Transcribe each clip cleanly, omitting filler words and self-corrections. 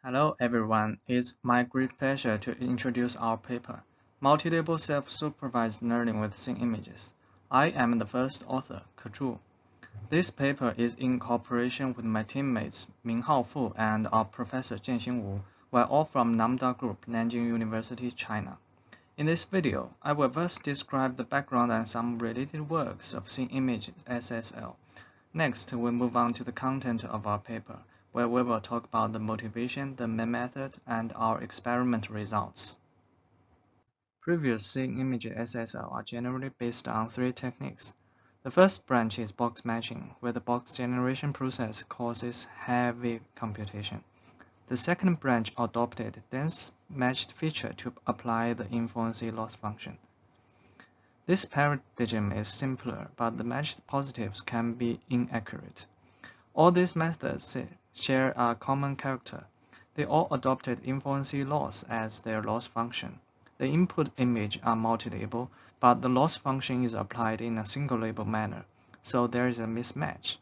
Hello everyone, it's my great pleasure to introduce our paper, Multi-Label Self-Supervised Learning with Scene Images. I am the first author, Ke. This paper is in cooperation with my teammates Minghao Fu and our professor Jianxin Wu. We're all from Lambda Group, Nanjing University, China. In this video, I will first describe the background and some related works of Scene Image SSL. Next, we move on to the content of our paper, where we will talk about the motivation, the main method, and our experiment results. Previous Scene Image SSL are generally based on three techniques. The first branch is box matching, where the box generation process causes heavy computation. The second branch adopted dense matched feature to apply the influence loss function. This paradigm is simpler, but the matched positives can be inaccurate. All these methods share a common character. They all adopted influence loss as their loss function. The input image are multi-label, but the loss function is applied in a single-label manner, so there is a mismatch.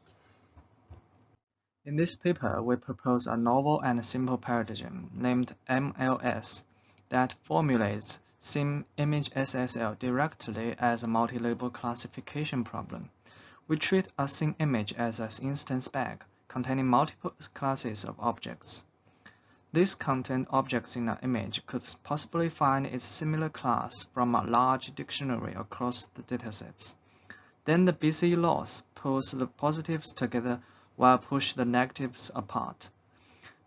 In this paper, we propose a novel and simple paradigm named MLS that formulates Scene Image SSL directly as a multi-label classification problem. We treat a scene image as an instance bag containing multiple classes of objects. These content objects in an image could possibly find its similar class from a large dictionary across the datasets. Then the BCE loss pulls the positives together while push the negatives apart.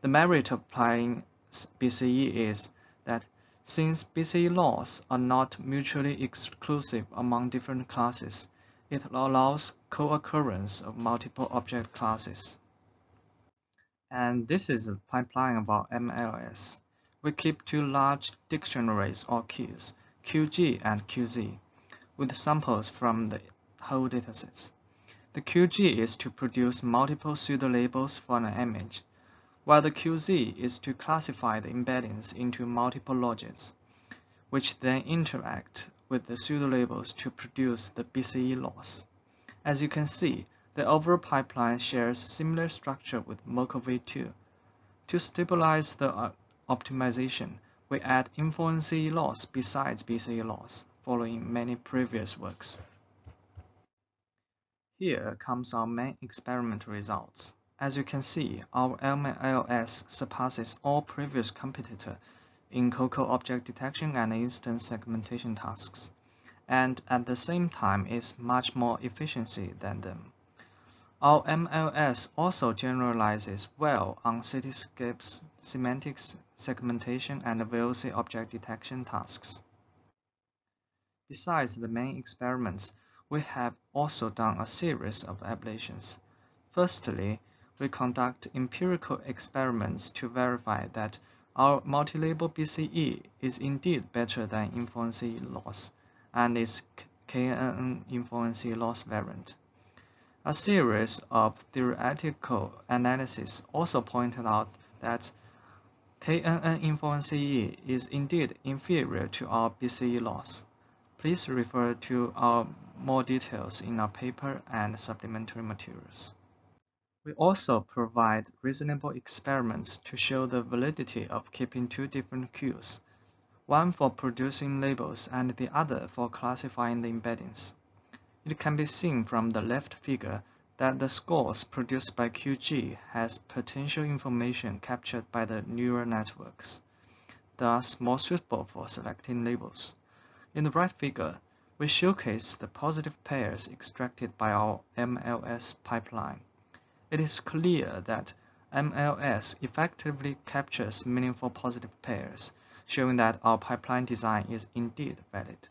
The merit of applying BCE is that since BCE laws are not mutually exclusive among different classes, it allows co-occurrence of multiple object classes. And this is the pipeline of our MLS. We keep two large dictionaries or queues, QG and QZ, with samples from the whole datasets. The QG is to produce multiple pseudo-labels for an image, while the QZ is to classify the embeddings into multiple logits, which then interact with the pseudo-labels to produce the BCE loss. As you can see, the overall pipeline shares similar structure with MoCoV2. To stabilize the optimization, we add influence loss besides BCE loss, following many previous works. Here comes our main experiment results. As you can see, our MLS surpasses all previous competitor in COCO object detection and instance segmentation tasks, and at the same time is much more efficiency than them. Our MLS also generalizes well on cityscapes, semantics, segmentation, and VOC object detection tasks. Besides the main experiments, we have also done a series of ablations. Firstly, we conduct empirical experiments to verify that our multi-label BCE is indeed better than influence loss and its KNN influence loss variant. A series of theoretical analysis also pointed out that KNN influence is indeed inferior to our BCE loss. Please refer to our more details in our paper and supplementary materials. We also provide reasonable experiments to show the validity of keeping two different queues, one for producing labels and the other for classifying the embeddings. It can be seen from the left figure that the scores produced by QG has potential information captured by the neural networks, thus more suitable for selecting labels. In the right figure, we showcase the positive pairs extracted by our MLS pipeline. It is clear that MLS effectively captures meaningful positive pairs, showing that our pipeline design is indeed valid.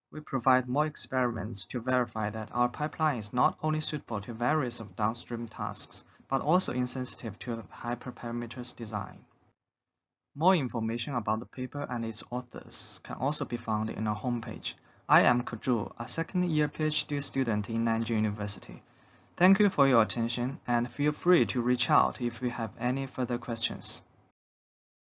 We provide more experiments to verify that our pipeline is not only suitable to various of downstream tasks, but also insensitive to hyperparameters design. More information about the paper and its authors can also be found in our homepage. I am Ke, a second-year PhD student in Nanjing University. Thank you for your attention, and feel free to reach out if you have any further questions.